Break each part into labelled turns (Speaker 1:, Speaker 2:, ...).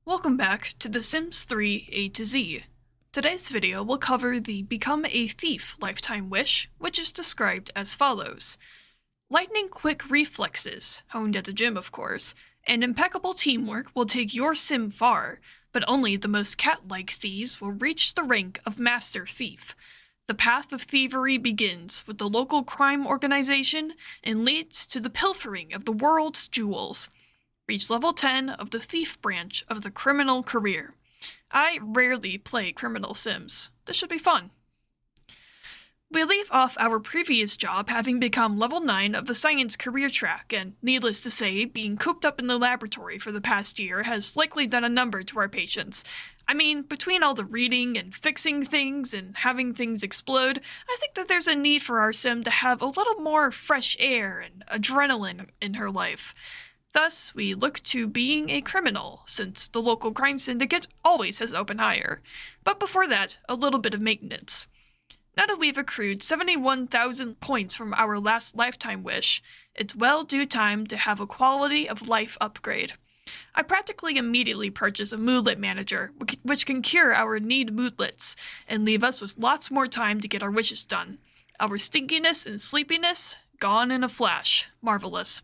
Speaker 1: Welcome back to The Sims 3 A to Z. Today's video will cover the Become a Thief lifetime wish, which is described as follows. Lightning-quick reflexes, honed at the gym of course, and impeccable teamwork will take your sim far, but only the most cat-like thieves will reach the rank of Master Thief. The path of thievery begins with the local crime organization and leads to the pilfering of the world's jewels. Reach level 10 of the Thief branch of the criminal career. I rarely play criminal sims. This should be fun. We leave off our previous job having become level 9 of the science career track, and needless to say, being cooped up in the laboratory for the past year has likely done a number to our patience. I mean, between all the reading and fixing things and having things explode, I think that there's a need for our sim to have a little more fresh air and adrenaline in her life. Thus, we look to being a criminal, since the local crime syndicate always has open hire. But before that, a little bit of maintenance. Now that we've accrued 71,000 points from our last lifetime wish, it's well due time to have a quality of life upgrade. I practically immediately purchase a moodlet manager, which can cure our need moodlets, and leave us with lots more time to get our wishes done. Our stinkiness and sleepiness, gone in a flash. Marvelous.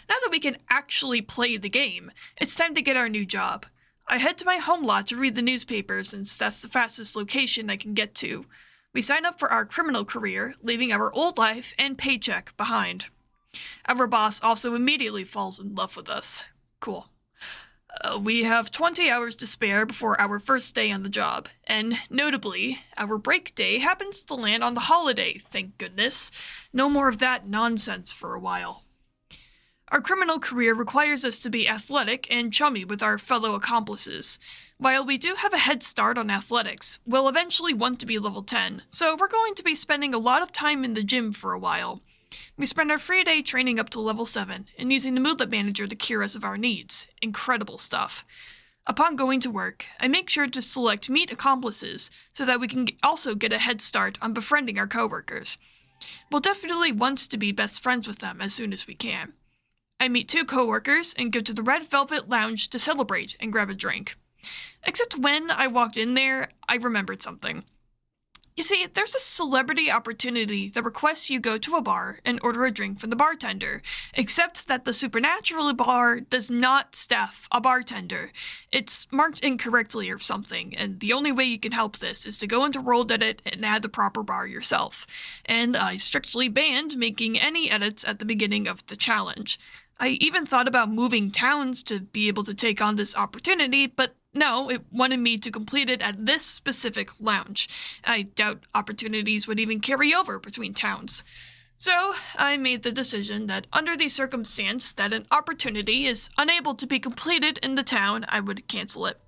Speaker 1: Now that we can actually play the game, it's time to get our new job. I head to my home lot to read the newspapers since that's the fastest location I can get to. We sign up for our criminal career, leaving our old life and paycheck behind. Our boss also immediately falls in love with us. Cool. We have 20 hours to spare before our first day on the job, and notably, our break day happens to land on the holiday, thank goodness. No more of that nonsense for a while. Our criminal career requires us to be athletic and chummy with our fellow accomplices. While we do have a head start on athletics, we'll eventually want to be level 10, so we're going to be spending a lot of time in the gym for a while. We spend our free day training up to level 7, and using the moodlet manager to cure us of our needs. Incredible stuff. Upon going to work, I make sure to select meet accomplices, so that we can also get a head start on befriending our coworkers. We'll definitely want to be best friends with them as soon as we can. I meet 2 coworkers and go to the Red Velvet Lounge to celebrate and grab a drink. Except when I walked in there, I remembered something. You see, there's a celebrity opportunity that requests you go to a bar and order a drink from the bartender, except that the Supernatural bar does not staff a bartender. It's marked incorrectly or something, and the only way you can help this is to go into World Edit and add the proper bar yourself. And I strictly banned making any edits at the beginning of the challenge. I even thought about moving towns to be able to take on this opportunity, but no, it wanted me to complete it at this specific lounge. I doubt opportunities would even carry over between towns. So, I made the decision that under the circumstance that an opportunity is unable to be completed in the town, I would cancel it.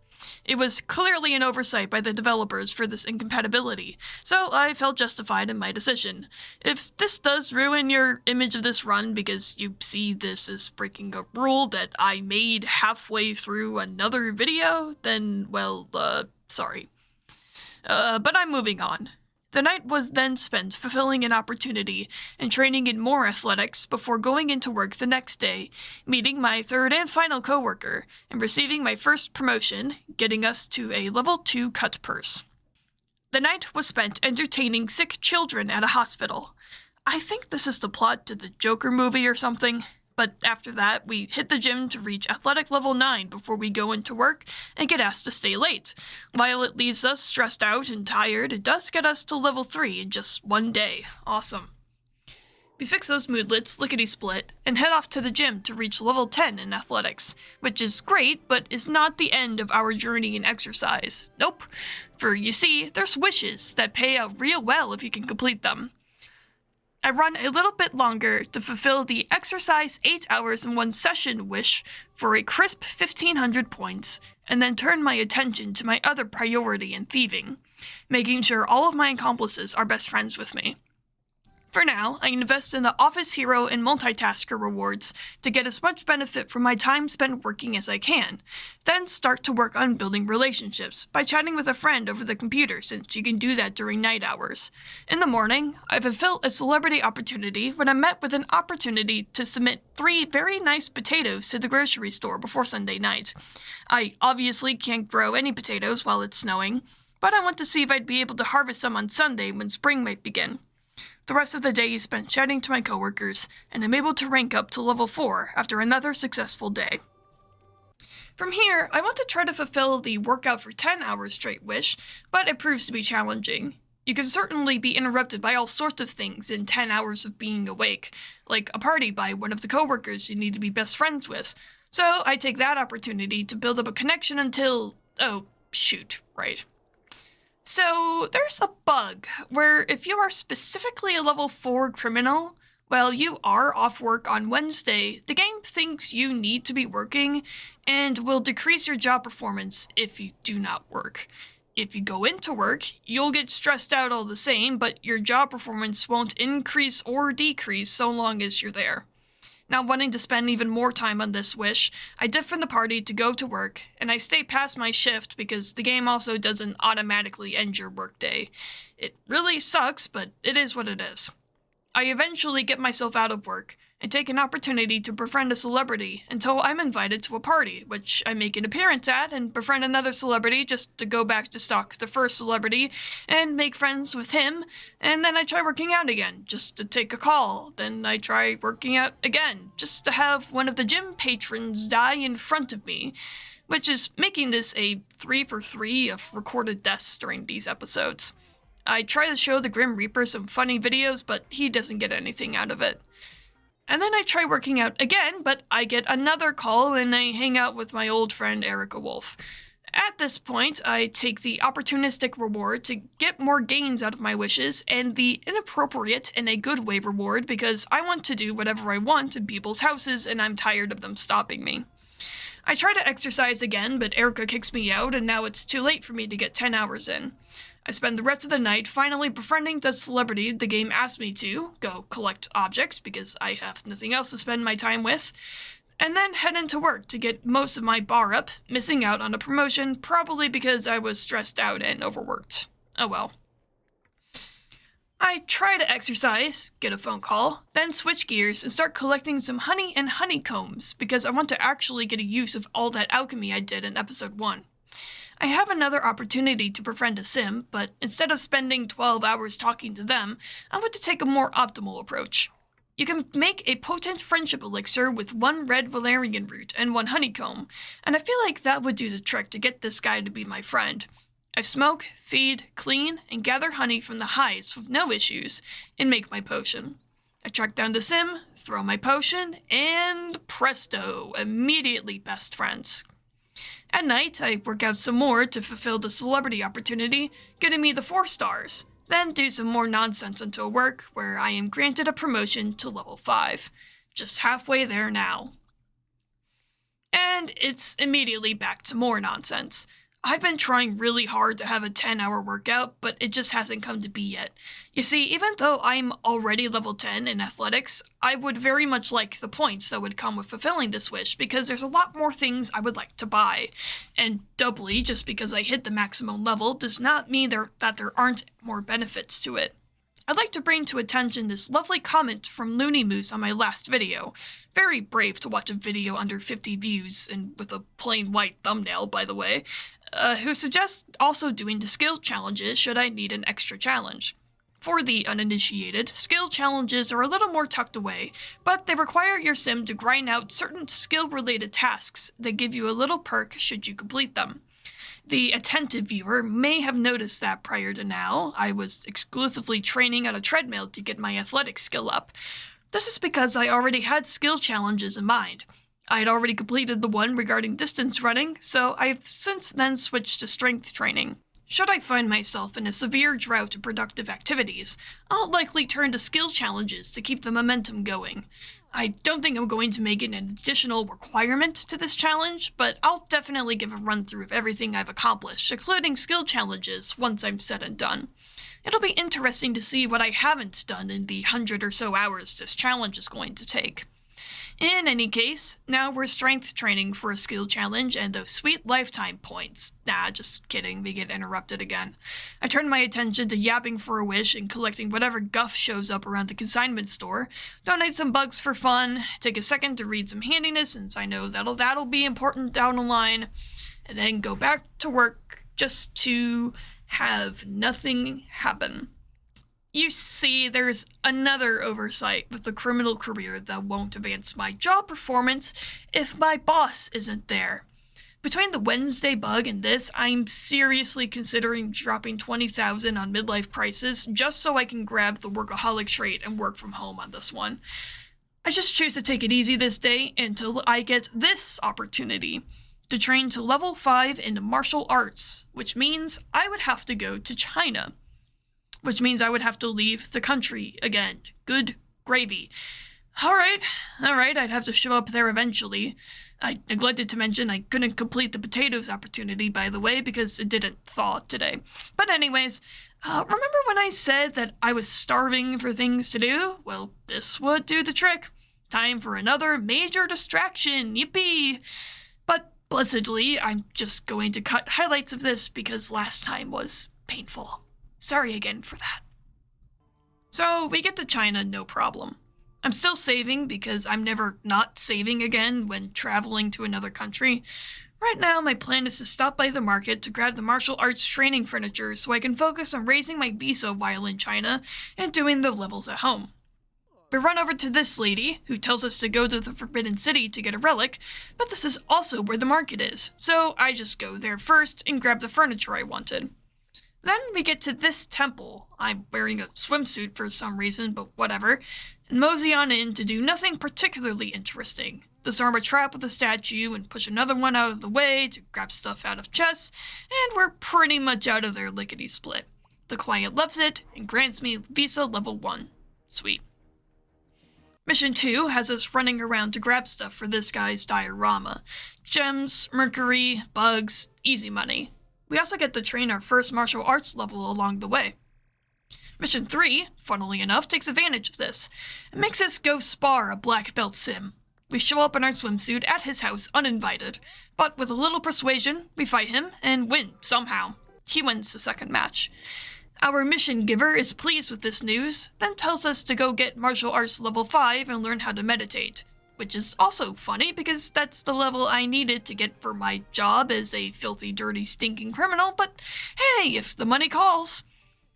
Speaker 1: It was clearly an oversight by the developers for this incompatibility, so I felt justified in my decision. If this does ruin your image of this run because you see this as breaking a rule that I made halfway through another video, then, well, sorry. But I'm moving on. The night was then spent fulfilling an opportunity and training in more athletics before going into work the next day, meeting my third and final coworker, and receiving my first promotion, getting us to a level 2 cut purse. The night was spent entertaining sick children at a hospital. I think this is the plot to the Joker movie or something. But after that, we hit the gym to reach athletic level 9 before we go into work and get asked to stay late. While it leaves us stressed out and tired, it does get us to level 3 in just one day. Awesome. We fix those moodlets, lickety-split, and head off to the gym to reach level 10 in athletics, which is great, but is not the end of our journey in exercise. Nope. For you see, there's wishes that pay out real well if you can complete them. I run a little bit longer to fulfill the exercise 8 hours in 1 session wish for a crisp 1,500 points, and then turn my attention to my other priority in thieving, making sure all of my accomplices are best friends with me. For now, I invest in the Office Hero and Multitasker rewards to get as much benefit from my time spent working as I can, then start to work on building relationships by chatting with a friend over the computer since you can do that during night hours. In the morning, I fulfilled a celebrity opportunity when I met with an opportunity to submit 3 very nice potatoes to the grocery store before Sunday night. I obviously can't grow any potatoes while it's snowing, but I want to see if I'd be able to harvest some on Sunday when spring might begin. The rest of the day is spent chatting to my coworkers, and I'm able to rank up to level 4 after another successful day. From here, I want to try to fulfill the workout for 10 hours straight wish, but it proves to be challenging. You can certainly be interrupted by all sorts of things in 10 hours of being awake, like a party by one of the coworkers you need to be best friends with, so I take that opportunity to build up a connection until... right. So, there's a bug where if you are specifically a level 4 criminal, while you are off work on Wednesday, the game thinks you need to be working and will decrease your job performance if you do not work. If you go into work, you'll get stressed out all the same, but your job performance won't increase or decrease so long as you're there. Now wanting to spend even more time on this wish, I dip from the party to go to work, and I stay past my shift because the game also doesn't automatically end your workday. It really sucks, but it is what it is. I eventually get myself out of work and take an opportunity to befriend a celebrity until I'm invited to a party, which I make an appearance at and befriend another celebrity just to go back to stalk the first celebrity and make friends with him, and then I try working out again just to take a call. Then I try working out again just to have one of the gym patrons die in front of me, which is making this a 3 for 3 of recorded deaths during these episodes. I try to show the Grim Reaper some funny videos, but he doesn't get anything out of it. And then I try working out again, but I get another call and I hang out with my old friend Erica Wolf. At this point, I take the opportunistic reward to get more gains out of my wishes, and the inappropriate in a good way reward because I want to do whatever I want in people's houses and I'm tired of them stopping me. I try to exercise again, but Erica kicks me out and now it's too late for me to get 10 hours in. I spend the rest of the night finally befriending the celebrity the game asked me to, go collect objects because I have nothing else to spend my time with, and then head into work to get most of my bar up, missing out on a promotion probably because I was stressed out and overworked. Oh well. I try to exercise, get a phone call, then switch gears and start collecting some honey and honeycombs because I want to actually get a use of all that alchemy I did in episode 1. I have another opportunity to befriend a sim, but instead of spending 12 hours talking to them, I want to take a more optimal approach. You can make a potent friendship elixir with 1 red valerian root and 1 honeycomb, and I feel like that would do the trick to get this guy to be my friend. I smoke, feed, clean, and gather honey from the hives with no issues, and make my potion. I track down the sim, throw my potion, and presto, immediately best friends. At night, I work out some more to fulfill the celebrity opportunity, getting me the 4 stars, then do some more nonsense until work, where I am granted a promotion to level 5. Just halfway there now. And it's immediately back to more nonsense. I've been trying really hard to have a 10-hour workout, but it just hasn't come to be yet. You see, even though I'm already level 10 in athletics, I would very much like the points that would come with fulfilling this wish, because there's a lot more things I would like to buy. And doubly, just because I hit the maximum level does not mean that there aren't more benefits to it. I'd like to bring to attention this lovely comment from Looney Moose on my last video. Very brave to watch a video under 50 views, and with a plain white thumbnail, by the way, who suggests also doing the skill challenges should I need an extra challenge. For the uninitiated, skill challenges are a little more tucked away, but they require your sim to grind out certain skill-related tasks that give you a little perk should you complete them. The attentive viewer may have noticed that prior to now, I was exclusively training on a treadmill to get my athletic skill up. This is because I already had skill challenges in mind. I had already completed the one regarding distance running, so I've since then switched to strength training. Should I find myself in a severe drought of productive activities, I'll likely turn to skill challenges to keep the momentum going. I don't think I'm going to make it an additional requirement to this challenge, but I'll definitely give a run through of everything I've accomplished, including skill challenges, once I'm said and done. It'll be interesting to see what I haven't done in the 100 or so hours this challenge is going to take. In any case, now we're strength training for a skill challenge and those sweet lifetime points. Nah, just kidding, we get interrupted again. I turn my attention to yapping for a wish and collecting whatever guff shows up around the consignment store, donate some bugs for fun, take a second to read some handiness since I know that'll be important down the line, and then go back to work just to have nothing happen. You see, there's another oversight with the criminal career that won't advance my job performance if my boss isn't there. Between the Wednesday bug and this, I'm seriously considering dropping $20,000 on midlife crisis just so I can grab the Workaholic trait and work from home on this one. I just choose to take it easy this day until I get this opportunity to train to level 5 in martial arts, which means I would have to go to China. Which means I would have to leave the country again. Good gravy. Alright, I'd have to show up there eventually. I neglected to mention I couldn't complete the potatoes opportunity, by the way, because it didn't thaw today. But anyways, remember when I said that I was starving for things to do? Well, this would do the trick. Time for another major distraction, yippee! But blessedly, I'm just going to cut highlights of this because last time was painful. Sorry again for that. So, we get to China, no problem. I'm still saving because I'm never not saving again when traveling to another country. Right now, my plan is to stop by the market to grab the martial arts training furniture so I can focus on raising my visa while in China and doing the levels at home. We run over to this lady, who tells us to go to the Forbidden City to get a relic, but this is also where the market is, so I just go there first and grab the furniture I wanted. Then we get to this temple. I'm wearing a swimsuit for some reason, but whatever, and mosey on in to do nothing particularly interesting. Disarm a trap with a statue and push another one out of the way to grab stuff out of chests, and we're pretty much out of there lickety-split. The client loves it and grants me Visa Level 1. Sweet. Mission 2 has us running around to grab stuff for this guy's diorama. Gems, mercury, bugs, easy money. We also get to train our first martial arts level along the way. Mission 3, funnily enough, takes advantage of this. It makes us go spar a black belt sim. We show up in our swimsuit at his house uninvited, but with a little persuasion, we fight him and win somehow. He wins the second match. Our mission giver is pleased with this news, then tells us to go get martial arts level 5 and learn how to meditate. Which is also funny because that's the level I needed to get for my job as a filthy, dirty, stinking criminal, but hey, if the money calls.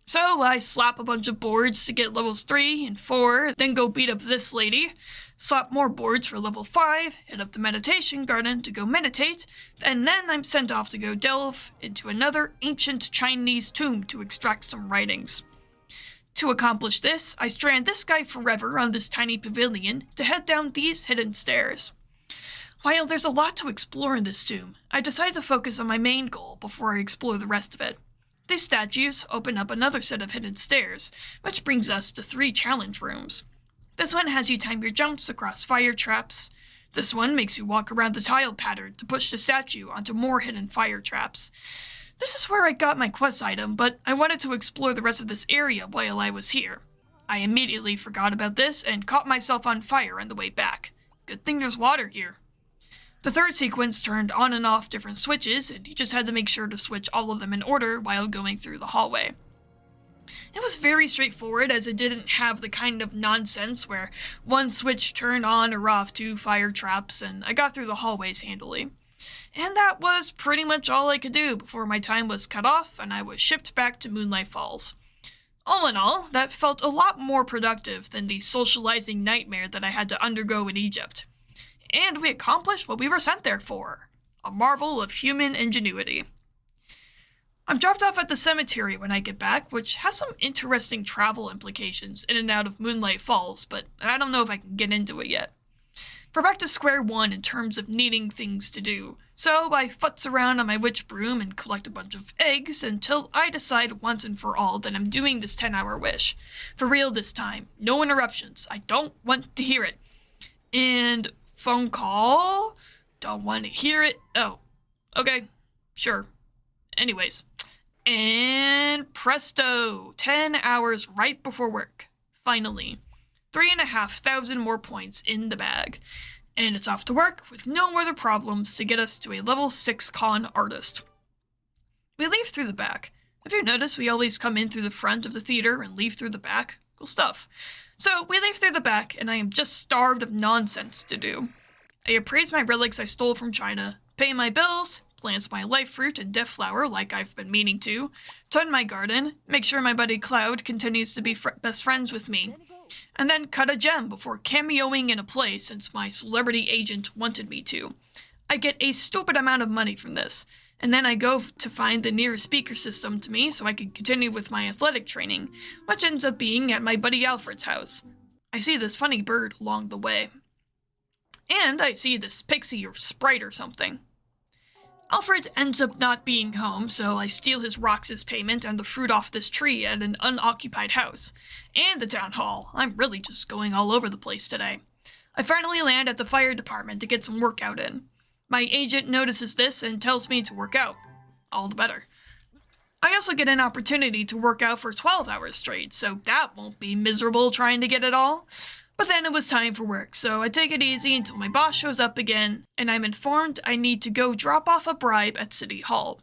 Speaker 1: So I slap a bunch of boards to get levels 3 and 4, then go beat up this lady, slap more boards for level 5, hit up the meditation garden to go meditate, and then I'm sent off to go delve into another ancient Chinese tomb to extract some writings. To accomplish this, I strand this guy forever on this tiny pavilion to head down these hidden stairs. While there's a lot to explore in this tomb, I decide to focus on my main goal before I explore the rest of it. These statues open up another set of hidden stairs, which brings us to 3 challenge rooms. This one has you time your jumps across fire traps. This one makes you walk around the tile pattern to push the statue onto more hidden fire traps. This is where I got my quest item, but I wanted to explore the rest of this area while I was here. I immediately forgot about this and caught myself on fire on the way back. Good thing there's water here. The third sequence turned on and off different switches, and you just had to make sure to switch all of them in order while going through the hallway. It was very straightforward as it didn't have the kind of nonsense where one switch turned on or off 2 fire traps, and I got through the hallways handily. And that was pretty much all I could do before my time was cut off and I was shipped back to Moonlight Falls. All in all, that felt a lot more productive than the socializing nightmare that I had to undergo in Egypt. And we accomplished what we were sent there for. A marvel of human ingenuity. I'm dropped off at the cemetery when I get back, which has some interesting travel implications in and out of Moonlight Falls, but I don't know if I can get into it yet. We're back to square one in terms of needing things to do, so I futz around on my witch broom and collect a bunch of eggs until I decide once and for all that I'm doing this 10-hour wish. For real this time, no interruptions, I don't want to hear it. And phone call? Don't want to hear it. Oh, okay, sure. Anyways, and presto, 10 hours right before work. Finally, 3,500 more points in the bag. And it's off to work with no other problems to get us to a level 6 con artist. We leave through the back. Have you noticed we always come in through the front of the theater and leave through the back? Cool stuff. So we leave through the back, and I am just starved of nonsense to do. I appraise my relics I stole from China, pay my bills, plant my life fruit and death flower like I've been meaning to, tend my garden, make sure my buddy Cloud continues to be best friends with me, and then cut a gem before cameoing in a play since my celebrity agent wanted me to. I get a stupid amount of money from this, and then I go to find the nearest speaker system to me so I can continue with my athletic training, which ends up being at my buddy Alfred's house. I see this funny bird along the way. And I see this pixie or sprite or something. Alfred ends up not being home, so I steal his Roxas payment and the fruit off this tree at an unoccupied house. And the town hall. I'm really just going all over the place today. I finally land at the fire department to get some workout in. My agent notices this and tells me to work out. All the better. I also get an opportunity to work out for 12 hours straight, so that won't be miserable trying to get it all. But then it was time for work, so I take it easy until my boss shows up again, and I'm informed I need to go drop off a bribe at City Hall.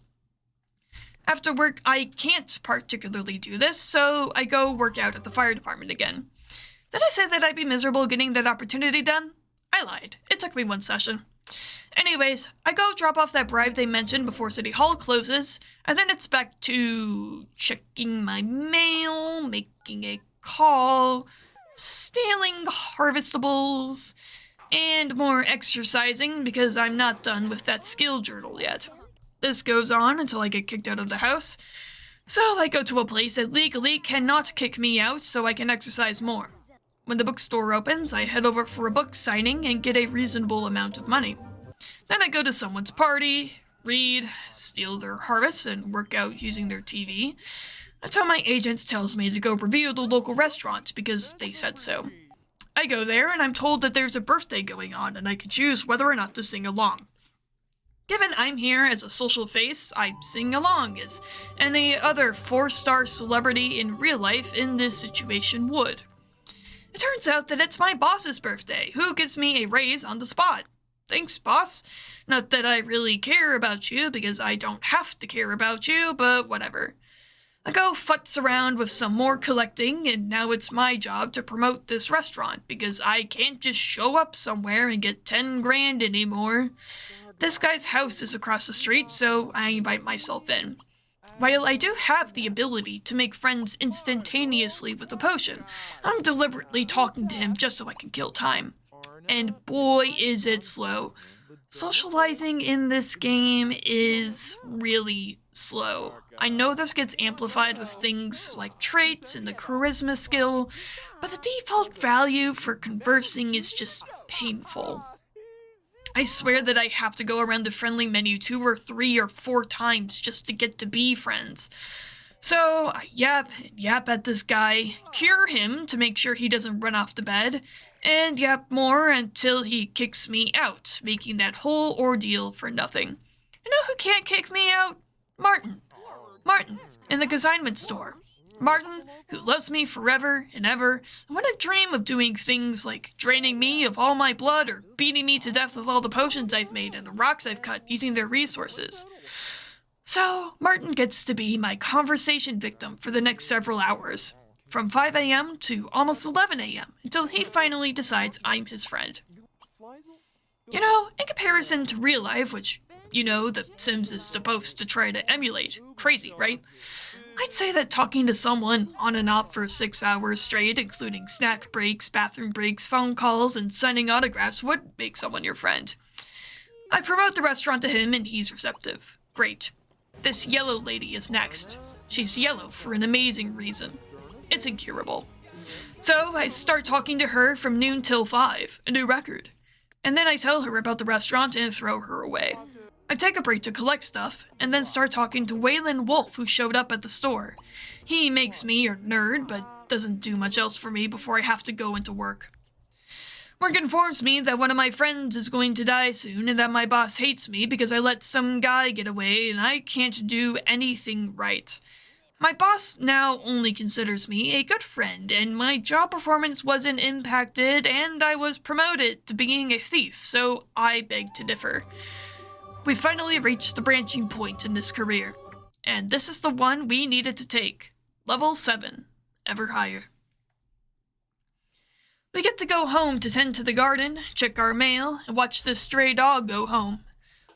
Speaker 1: After work, I can't particularly do this, so I go work out at the fire department again. Did I say that I'd be miserable getting that opportunity done? I lied. It took me one session. Anyways, I go drop off that bribe they mentioned before City Hall closes, and then it's back to checking my mail, making a call, stealing harvestables, and more exercising because I'm not done with that skill journal yet. This goes on until I get kicked out of the house, so I go to a place that legally cannot kick me out so I can exercise more. When the bookstore opens, I head over for a book signing and get a reasonable amount of money. Then I go to someone's party, read, steal their harvest, and work out using their TV, until my agent tells me to go review the local restaurant because they said so. I go there and I'm told that there's a birthday going on and I can choose whether or not to sing along. Given I'm here as a social face, I sing along as any other 4-star celebrity in real life in this situation would. It turns out that it's my boss's birthday, who gives me a raise on the spot. Thanks, boss. Not that I really care about you, because I don't have to care about you, but whatever. I go futz around with some more collecting, and now it's my job to promote this restaurant, because I can't just show up somewhere and get 10 grand anymore. This guy's house is across the street, so I invite myself in. While I do have the ability to make friends instantaneously with a potion, I'm deliberately talking to him just so I can kill time. And boy, is it slow. Socializing in this game is really slow. I know this gets amplified with things like traits and the charisma skill, but the default value for conversing is just painful. I swear that I have to go around the friendly menu 2 or 3 or 4 times just to get to be friends. So I yap and yap at this guy, cure him to make sure he doesn't run off to bed, and yap more until he kicks me out, making that whole ordeal for nothing. You know who can't kick me out? Martin. Martin, in the consignment store. Martin, who loves me forever and ever, and wouldn't dream of doing things like draining me of all my blood or beating me to death with all the potions I've made and the rocks I've cut using their resources. So, Martin gets to be my conversation victim for the next several hours, from 5 a.m. to almost 11 a.m., until he finally decides I'm his friend. You know, in comparison to real life, which, you know, The Sims is supposed to try to emulate, crazy, right? I'd say that talking to someone on and off for 6 hours straight, including snack breaks, bathroom breaks, phone calls, and signing autographs would make someone your friend. I promote the restaurant to him and he's receptive. Great. This yellow lady is next. She's yellow for an amazing reason. It's incurable. So I start talking to her from noon till 5, a new record. And then I tell her about the restaurant and throw her away. I take a break to collect stuff, and then start talking to Waylon Wolf, who showed up at the store. He makes me a nerd, but doesn't do much else for me before I have to go into work. Work informs me that one of my friends is going to die soon and that my boss hates me because I let some guy get away and I can't do anything right. My boss now only considers me a good friend, and my job performance wasn't impacted, and I was promoted to being a thief, so I beg to differ. We finally reached the branching point in this career, and this is the one we needed to take. Level 7, ever higher. We get to go home to tend to the garden, check our mail, and watch this stray dog go home.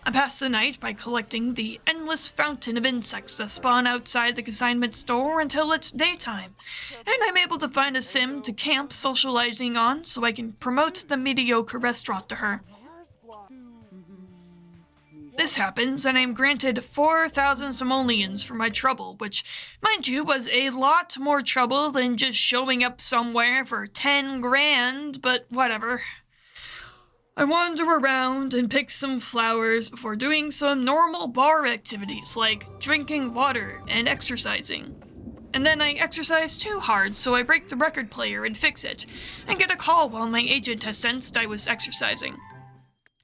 Speaker 1: I pass the night by collecting the endless fountain of insects that spawn outside the consignment store until it's daytime, and I'm able to find a sim to camp socializing on so I can promote the mediocre restaurant to her. This happens, and I'm granted 4,000 simoleons for my trouble, which, mind you, was a lot more trouble than just showing up somewhere for 10 grand, but whatever. I wander around and pick some flowers before doing some normal bar activities like drinking water and exercising. And then I exercise too hard, so I break the record player and fix it, and get a call while my agent has sensed I was exercising.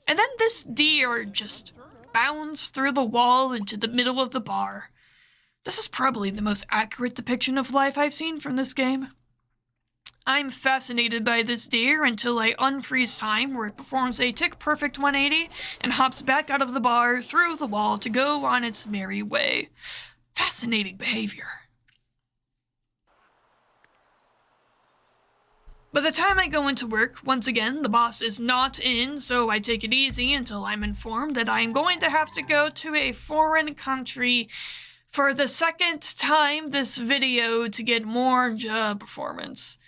Speaker 1: And then this deer just bounds through the wall into the middle of the bar. This is probably the most accurate depiction of life I've seen from this game. I'm fascinated by this deer until I unfreeze time, where it performs a tick-perfect 180 and hops back out of the bar through the wall to go on its merry way. Fascinating behavior. By the time I go into work, once again, the boss is not in, so I take it easy until I'm informed that I'm going to have to go to a foreign country for the second time this video to get more job performance.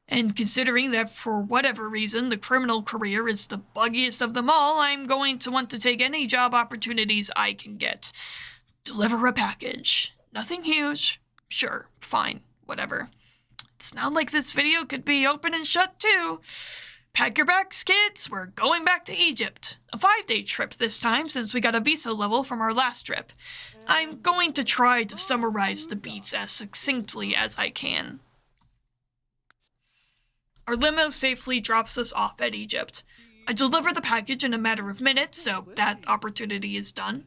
Speaker 1: And considering that for whatever reason the criminal career is the buggiest of them all, I'm going to want to take any job opportunities I can get. Deliver a package. Nothing huge. Sure, fine, whatever. It's not like this video could be open and shut too. Pack your bags, kids. We're going back to Egypt. A 5-day trip this time since we got a visa level from our last trip. I'm going to try to summarize the beats as succinctly as I can. Our limo safely drops us off at Egypt. I deliver the package in a matter of minutes, so that opportunity is done.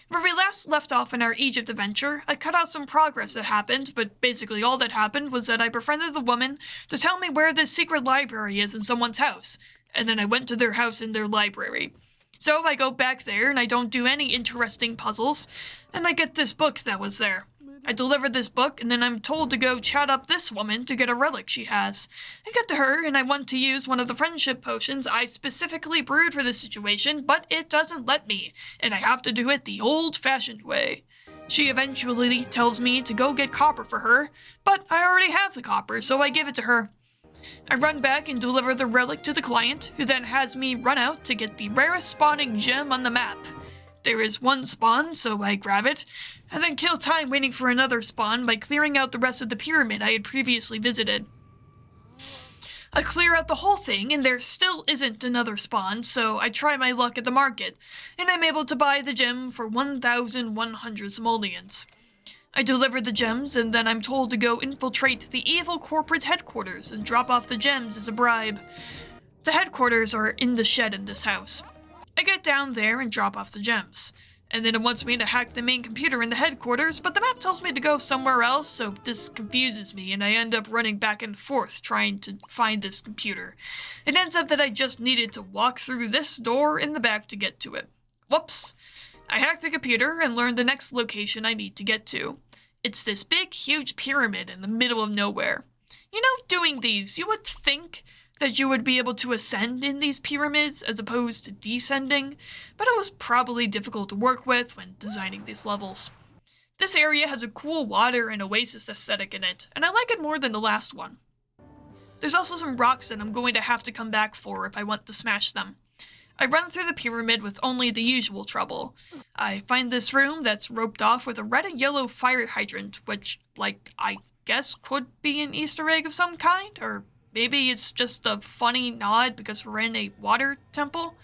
Speaker 1: Where we last left off in our Egypt adventure, I cut out some progress that happened, but basically all that happened was that I befriended the woman to tell me where this secret library is in someone's house, and then I went to their house in their library. So I go back there, and I don't do any interesting puzzles, and I get this book that was there. I deliver this book, and then I'm told to go chat up this woman to get a relic she has. I get to her, and I want to use one of the friendship potions I specifically brewed for this situation, but it doesn't let me, and I have to do it the old-fashioned way. She eventually tells me to go get copper for her, but I already have the copper, so I give it to her. I run back and deliver the relic to the client, who then has me run out to get the rarest spawning gem on the map. There is one spawn, so I grab it, and then kill time waiting for another spawn by clearing out the rest of the pyramid I had previously visited. I clear out the whole thing, and there still isn't another spawn, so I try my luck at the market, and I'm able to buy the gem for 1,100 simoleons. I deliver the gems, and then I'm told to go infiltrate the evil corporate headquarters and drop off the gems as a bribe. The headquarters are in the shed in this house. I get down there and drop off the gems, and then it wants me to hack the main computer in the headquarters, but the map tells me to go somewhere else, so this confuses me, and I end up running back and forth trying to find this computer. It ends up that I just needed to walk through this door in the back to get to it. Whoops. I hack the computer and learn the next location I need to get to. It's this big, huge pyramid in the middle of nowhere. You know, doing these, you would think that you would be able to ascend in these pyramids as opposed to descending, but it was probably difficult to work with when designing these levels. This area has a cool water and oasis aesthetic in it, and I like it more than the last one. There's also some rocks that I'm going to have to come back for if I want to smash them. I run through the pyramid with only the usual trouble. I find this room that's roped off with a red and yellow fire hydrant, which, I guess could be an Easter egg of some kind, or maybe it's just a funny nod because we're in a water temple?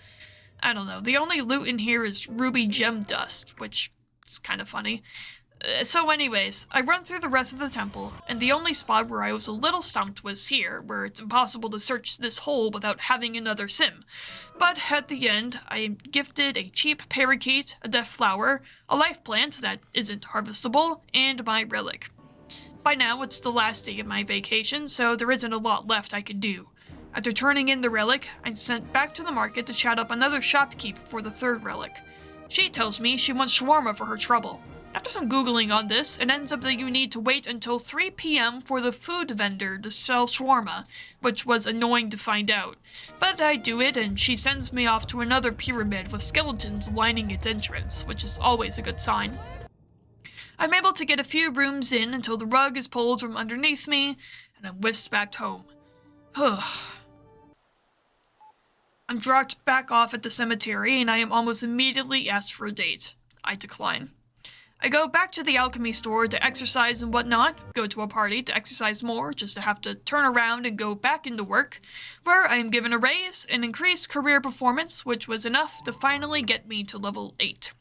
Speaker 1: I don't know. The only loot in here is ruby gem dust, which is kind of funny. So anyways, I run through the rest of the temple, and the only spot where I was a little stumped was here, where it's impossible to search this hole without having another sim. But at the end, I am gifted a cheap parakeet, a death flower, a life plant that isn't harvestable, and my relic. By now, it's the last day of my vacation, so there isn't a lot left I can do. After turning in the relic, I'm sent back to the market to chat up another shopkeep for the third relic. She tells me she wants shawarma for her trouble. After some googling on this, it ends up that you need to wait until 3 p.m. for the food vendor to sell shawarma, which was annoying to find out. But I do it, and she sends me off to another pyramid with skeletons lining its entrance, which is always a good sign. I'm able to get a few rooms in until the rug is pulled from underneath me, and I'm whisked back home. I'm dropped back off at the cemetery, and I am almost immediately asked for a date. I decline. I go back to the alchemy store to exercise and whatnot, go to a party to exercise more, just to have to turn around and go back into work, where I am given a raise and increased career performance, which was enough to finally get me to level 8.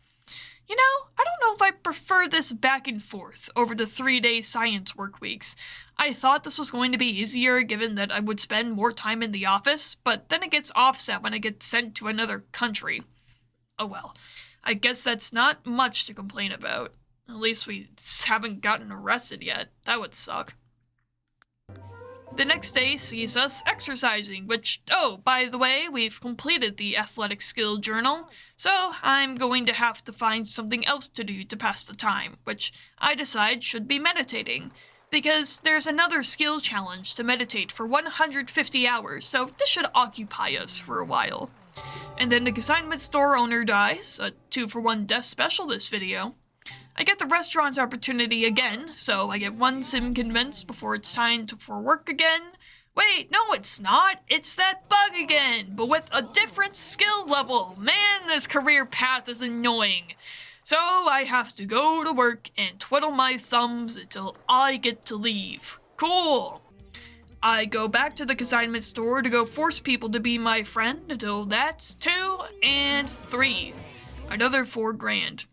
Speaker 1: You know, I don't know if I prefer this back and forth over the 3-day science work weeks. I thought this was going to be easier given that I would spend more time in the office, but then it gets offset when I get sent to another country. Oh well. I guess that's not much to complain about. At least we haven't gotten arrested yet. That would suck. The next day sees us exercising, which, oh, by the way, we've completed the athletic skill journal, so I'm going to have to find something else to do to pass the time, which I decide should be meditating, because there's another skill challenge to meditate for 150 hours, so this should occupy us for a while. And then the consignment store owner dies, a 2-for-1 death special this video. I get the restaurant's opportunity again, so I get one sim convinced before it's time for work again. Wait, no it's not, it's that bug again, but with a different skill level. Man, this career path is annoying. So I have to go to work and twiddle my thumbs until I get to leave. Cool. I go back to the consignment store to go force people to be my friend until that's 2 and 3. Another $4,000.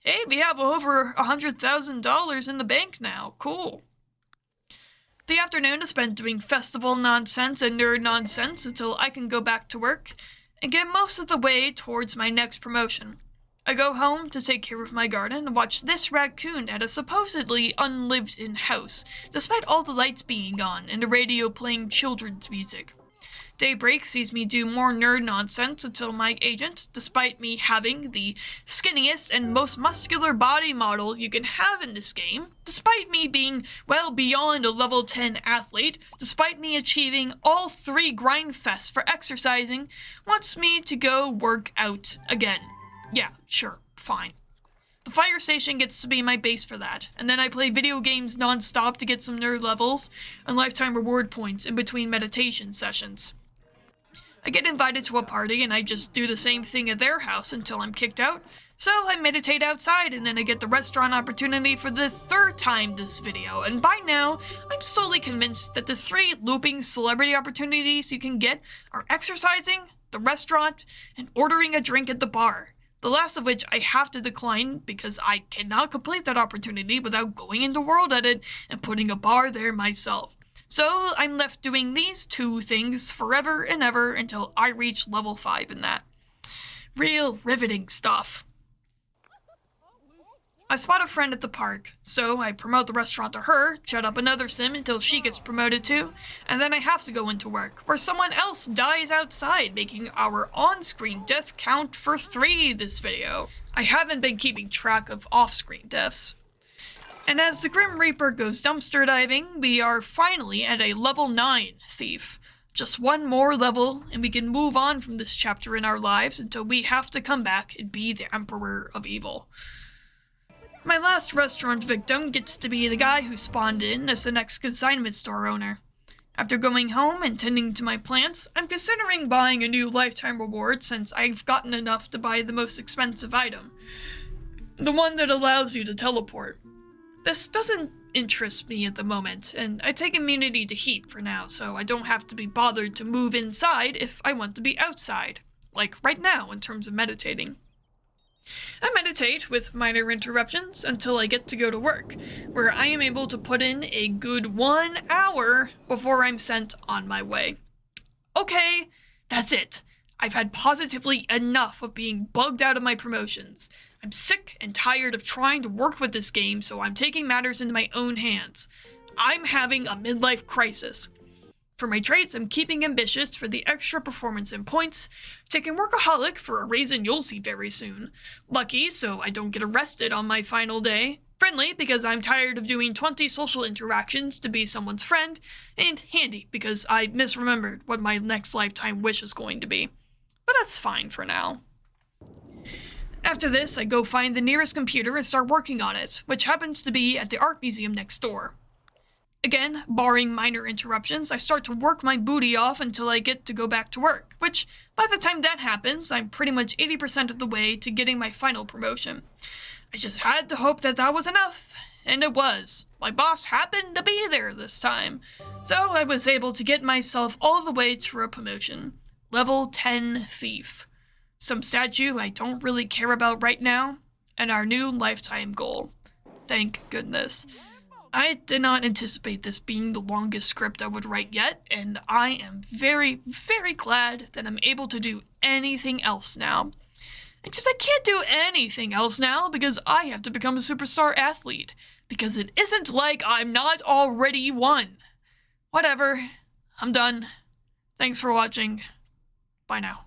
Speaker 1: Hey, we have over $100,000 in the bank now. Cool. The afternoon is spent doing festival nonsense and nerd nonsense until I can go back to work and get most of the way towards my next promotion. I go home to take care of my garden and watch this raccoon at a supposedly unlived-in house, despite all the lights being on and the radio playing children's music. Daybreak sees me do more nerd nonsense until my agent, despite me having the skinniest and most muscular body model you can have in this game, despite me being well beyond a level 10 athlete, despite me achieving all 3 grind fests for exercising, wants me to go work out again. Yeah, sure, fine. The fire station gets to be my base for that, and then I play video games non-stop to get some nerd levels and lifetime reward points in between meditation sessions. I get invited to a party and I just do the same thing at their house until I'm kicked out, so I meditate outside and then I get the restaurant opportunity for the 3rd time this video, and by now, I'm solely convinced that the 3 looping celebrity opportunities you can get are exercising, the restaurant, and ordering a drink at the bar. The last of which I have to decline because I cannot complete that opportunity without going into World Edit and putting a bar there myself. So I'm left doing these 2 things forever and ever until I reach level 5 in that. Real riveting stuff. I spot a friend at the park, so I promote the restaurant to her, chat up another sim until she gets promoted too, and then I have to go into work, where someone else dies outside, making our on-screen death count for 3 this video. I haven't been keeping track of off-screen deaths. And as the Grim Reaper goes dumpster diving, we are finally at a level 9 thief. Just one more level, and we can move on from this chapter in our lives until we have to come back and be the Emperor of Evil. My last restaurant victim gets to be the guy who spawned in as the next consignment store owner. After going home and tending to my plants, I'm considering buying a new lifetime reward since I've gotten enough to buy the most expensive item. The one that allows you to teleport. This doesn't interest me at the moment, and I take immunity to heat for now, so I don't have to be bothered to move inside if I want to be outside. Like right now in terms of meditating. I meditate with minor interruptions until I get to go to work, where I am able to put in a good 1 hour before I'm sent on my way. Okay, that's it. I've had positively enough of being bugged out of my promotions. I'm sick and tired of trying to work with this game, so I'm taking matters into my own hands. I'm having a midlife crisis. For my traits, I'm keeping ambitious for the extra performance and points, taking Workaholic for a reason you'll see very soon, lucky so I don't get arrested on my final day, friendly because I'm tired of doing 20 social interactions to be someone's friend, and handy because I misremembered what my next lifetime wish is going to be. But that's fine for now. After this, I go find the nearest computer and start working on it, which happens to be at the art museum next door. Again, barring minor interruptions, I start to work my booty off until I get to go back to work, which, by the time that happens, I'm pretty much 80% of the way to getting my final promotion. I just had to hope that that was enough, and it was. My boss happened to be there this time, so I was able to get myself all the way to a promotion. Level 10 Thief. Some statue I don't really care about right now, and our new lifetime goal. Thank goodness. I did not anticipate this being the longest script I would write yet, and I am very, very glad that I'm able to do anything else now. Except I can't do anything else now because I have to become a superstar athlete, because it isn't like I'm not already one. Whatever. I'm done. Thanks for watching. Bye now.